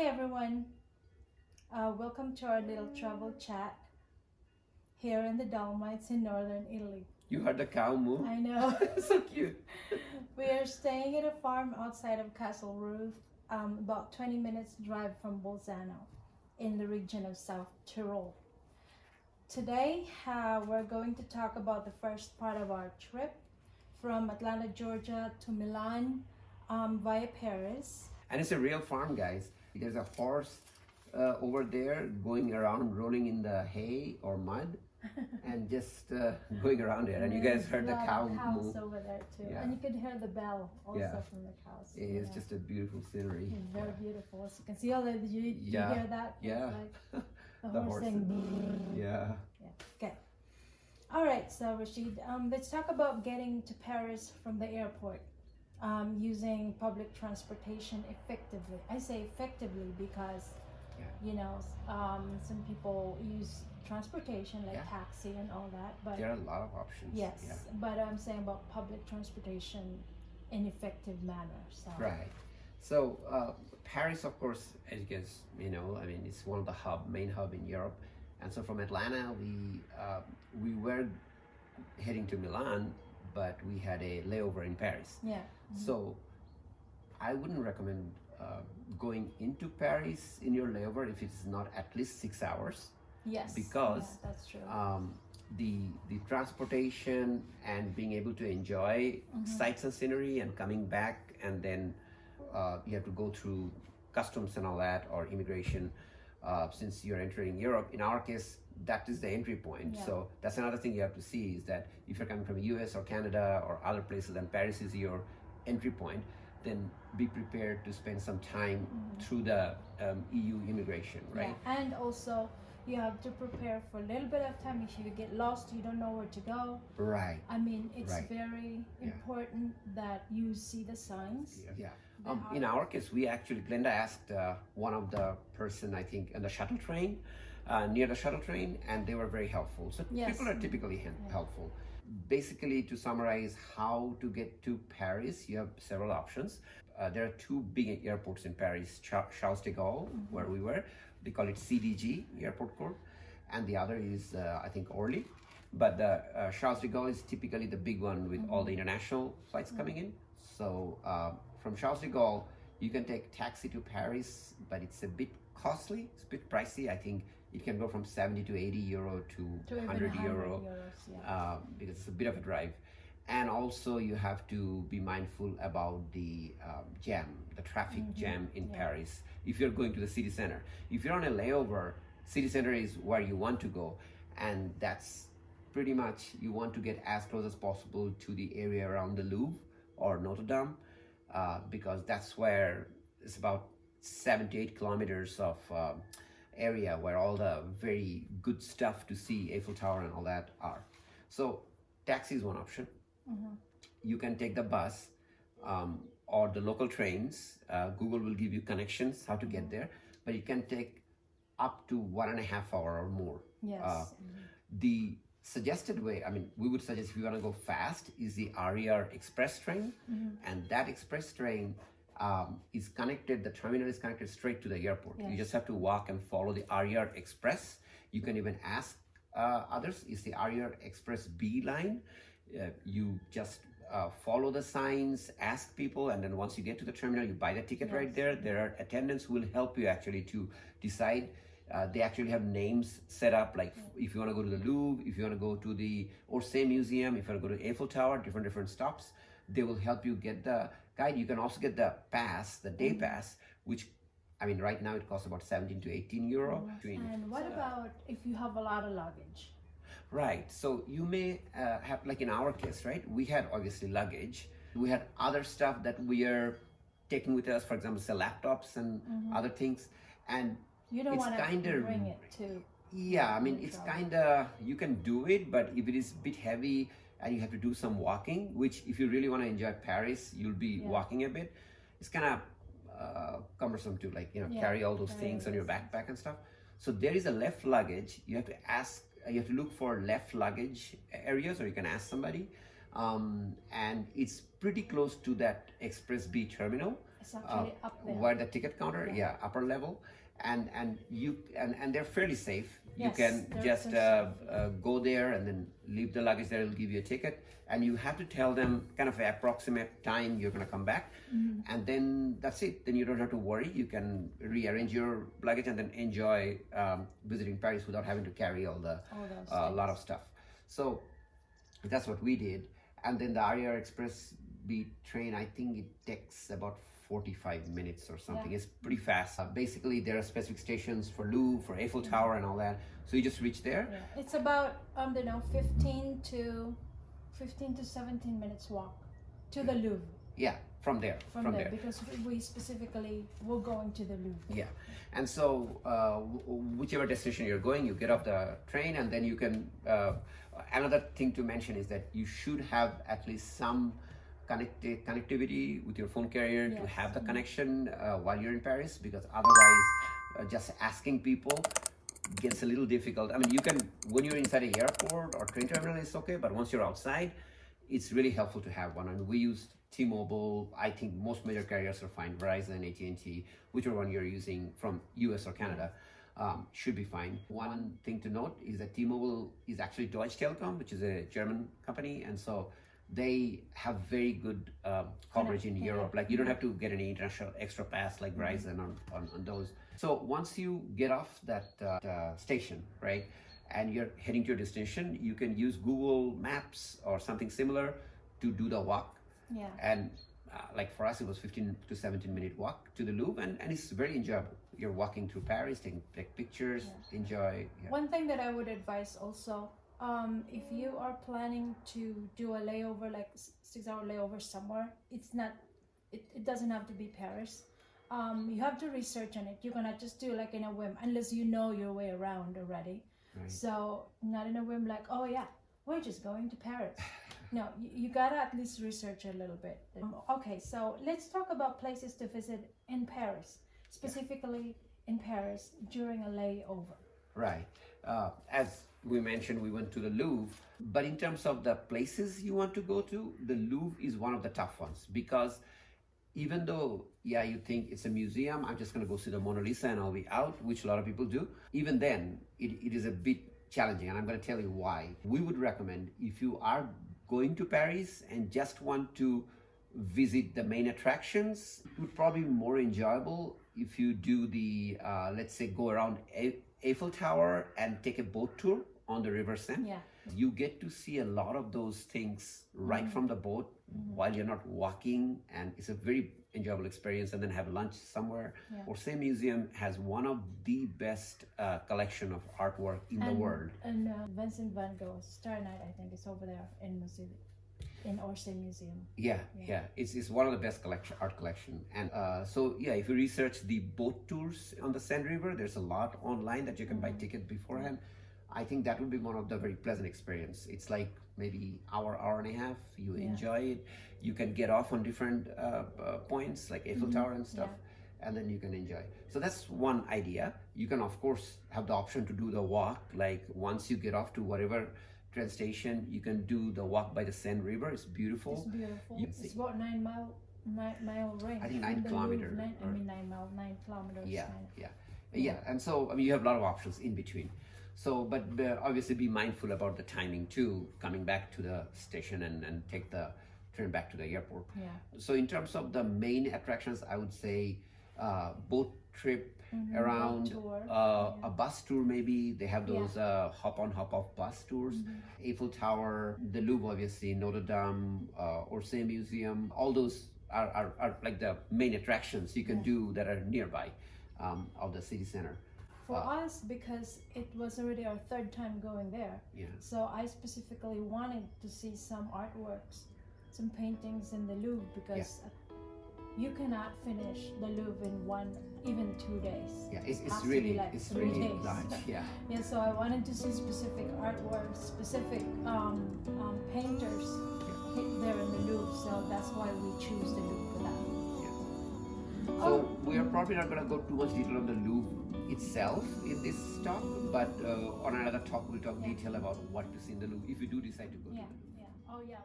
everyone, welcome to our little travel chat here in the Dolomites in northern Italy. You heard the cow moo? I know. So cute. We are staying at a farm outside of Castle Roof, about 20 minutes drive from Bolzano in the region of South Tyrol. Today we're going to talk about the first part of our trip from Atlanta, Georgia to Milan via Paris. And it's a real farm, guys. There's a horse over there going around, rolling in the hay or mud, and just going around there. And you guys heard the cow cows moo. over there too, Yeah. and you could hear the bell also Yeah. from the cows. It's just a beautiful scenery. It's very beautiful. As you can see, all the you Yeah. hear that? Yeah. It's like the The horse horse. saying. "Brrr." Yeah. Okay. All right. So Rashid, let's talk about getting to Paris from the airport using public transportation effectively. I say effectively because some people use transportation like Yeah. taxi and all that, but There are a lot of options. yes, Yeah. but I'm saying about public transportation in effective manner. So Right. So Paris, of course, as you guys know, I mean, it's one of the main hub in Europe. And so from Atlanta, we were heading to Milan, but we had a layover in Paris. yeah. So I wouldn't recommend going into Paris in your layover if it's not at least 6 hours, Yes. because yeah, that's true. the transportation and being able to enjoy sights and scenery and coming back, and then you have to go through customs and all that, or immigration, since you're entering Europe. In our case, that is the entry point. Yeah. So that's another thing you have to see, is that if you're coming from US or Canada or other places and Paris is your entry point, then be prepared to spend some time through the EU immigration, right? Yeah. And also you have to prepare for a little bit of time. If you get lost, you don't know where to go. Right. I mean, it's Right. very important that you see the signs. Yeah. In our case, we actually, Glenda asked one of the person, I think, on the shuttle train, near the shuttle train, and they were very helpful. So Yes. people are typically helpful. Basically, to summarize how to get to Paris, you have several options. There are two big airports in Paris, Charles de Gaulle, where we were. They call it CDG, Airport Court. And the other is, I think, Orly. But the Charles de Gaulle is typically the big one with all the international flights coming in. So from Charles de Gaulle, you can take taxi to Paris, but it's a bit costly, it's a bit pricey. I think it can go from 70 to 80 euro to even 100 euro, euros, yeah. because it's a bit of a drive. And also you have to be mindful about the jam, the traffic jam in Paris, if you're going to the city center. If you're on a layover, city center is where you want to go, and that's pretty much, you want to get as close as possible to the area around the Louvre or Notre Dame, because that's where it's about 7 to 8 kilometers of area where all the very good stuff to see, Eiffel Tower and all that are. So taxi is one option. You can take the bus or the local trains. Google will give you connections how to get there, but you can take up to 1.5 hours or more. Yes. The suggested way, I mean, we would suggest, if you want to go fast, is the RER Express train. And that express train is connected, the terminal is connected straight to the airport. Yes. You just have to walk and follow the RER Express. You can even ask others, is the RER Express B line. You just follow the signs, ask people, and then once you get to the terminal, you buy the ticket right there. There are attendants who will help you actually to decide. They actually have names set up, like if you want to go to the Louvre, if you want to go to the Orsay Museum, if you want to go to Eiffel Tower, different stops, they will help you get the guide. You can also get the pass, the day pass, which, I mean, right now it costs about 17 to 18 euro. And what about if you have a lot of luggage? Right, so you may have, like in our case, right, we had obviously luggage. We had other stuff that we are taking with us, for example, say laptops and other things. And You don't it's want to kinda, bring it to. yeah, I mean, it's kind of, you can do it, but if it is a bit heavy and you have to do some walking, which if you really want to enjoy Paris, you'll be walking a bit. It's kind of cumbersome to, like, carry all those things on your backpack and stuff. So there is a left luggage. You have to ask, you have to look for left luggage areas, or you can ask somebody. And it's pretty close to that Express B terminal. It's actually up there. where the ticket counter, yeah, upper level, and they're fairly safe. You Yes, can they're just so go there and then leave the luggage there. It'll give you a ticket, and you have to tell them kind of an approximate time you're going to come back, and then that's it. Then you don't have to worry. You can rearrange your luggage and then enjoy visiting Paris without having to carry all those lot of stuff. So that's what we did. And then the Aria Express B train, I think it takes about 45 minutes or something. Yeah. It's pretty fast. Basically, there are specific stations for Louvre, for Eiffel Tower, and all that. So you just reach there. Yeah. It's about 15 to 17 minutes walk to the Louvre. Yeah, from there. From there, because we specifically were going to the Louvre. Yeah, and so whichever destination you're going, you get off the train, and then you can. Another thing to mention is that you should have at least some connectivity with your phone carrier to have the connection while you're in Paris, because otherwise just asking people gets a little difficult. I mean, you can, when you're inside an airport or train terminal, it's okay, but once you're outside, it's really helpful to have one. And we used T-Mobile. I think most major carriers are fine. Verizon, AT&T, whichever one you're using from US or Canada, should be fine. One thing to note is that T-Mobile is actually Deutsche Telekom, which is a German company, and so they have very good coverage in Europe. Like, you don't have to get any international extra pass like Verizon on those. So once you get off that station, right, and you're heading to your destination, you can use Google Maps or something similar to do the walk. Yeah. And like for us, it was 15 to 17 minute walk to the Louvre, and it's very enjoyable. You're walking through Paris, take pictures, enjoy. Yeah. One thing that I would advise also, if you are planning to do a layover, like 6-hour layover somewhere, it doesn't have to be Paris. You have to research on it. You cannot just do like in a whim, unless you know your way around already. Right. So not in a whim like, oh yeah, we're just going to Paris. No, you gotta at least research a little bit. Okay, so let's talk about places to visit in Paris, specifically in Paris during a layover. Right. As we mentioned, we went to the Louvre, but in terms of the places you want to go to, the Louvre is one of the tough ones, because even though, yeah, you think it's a museum, I'm just going to go see the Mona Lisa and I'll be out, which a lot of people do. Even then, it is a bit challenging, and I'm going to tell you why. We would recommend, if you are going to Paris and just want to visit the main attractions, it would probably be more enjoyable if you do the, let's say, go around Eiffel Tower and take a boat tour on the River Seine. Yeah. You get to see a lot of those things right from the boat while you're not walking, and it's a very enjoyable experience. And then have lunch somewhere. Yeah. Orsay Museum has one of the best collection of artwork in the world. And Vincent van Gogh's Star Night, I think, is over there in Orsay Museum. Yeah. It's one of the best art collection. And so yeah, if you research the boat tours on the Seine River, there's a lot online that you can buy tickets beforehand. I think that would be one of the very pleasant experience. It's like maybe hour and a half. You enjoy it. You can get off on different points like Eiffel Tower and stuff, and then you can enjoy. So that's one idea. You can of course have the option to do the walk. Like once you get off to whatever train station, you can do the walk by the Seine River. It's beautiful. It's beautiful. It's about 9 mile range. I think 9 kilometers. 9 kilometers. Yeah. And so I mean, you have a lot of options in between. So, but obviously be mindful about the timing too, coming back to the station and take the train back to the airport. Yeah. So in terms of the main attractions, I would say boat trip around, a bus tour maybe. They have those hop on, hop off bus tours. Eiffel Tower, the Louvre obviously, Notre Dame, Orsay Museum, all those are like the main attractions you can do that are nearby of the city center. For us, because it was already our 3rd time going there, so I specifically wanted to see some artworks, some paintings in the Louvre, because you cannot finish the Louvre in even 2 days. Yeah, it's to really be like it's 3 really days. large. Yeah. Yeah, so I wanted to see specific artworks, specific painters there in the Louvre, so that's why we choose the Louvre for that. So we are probably not going to go too much detail on the Louvre itself in this talk, but on another talk we'll talk detail about what to see in the Louvre if you do decide to go to the Louvre. Oh yeah.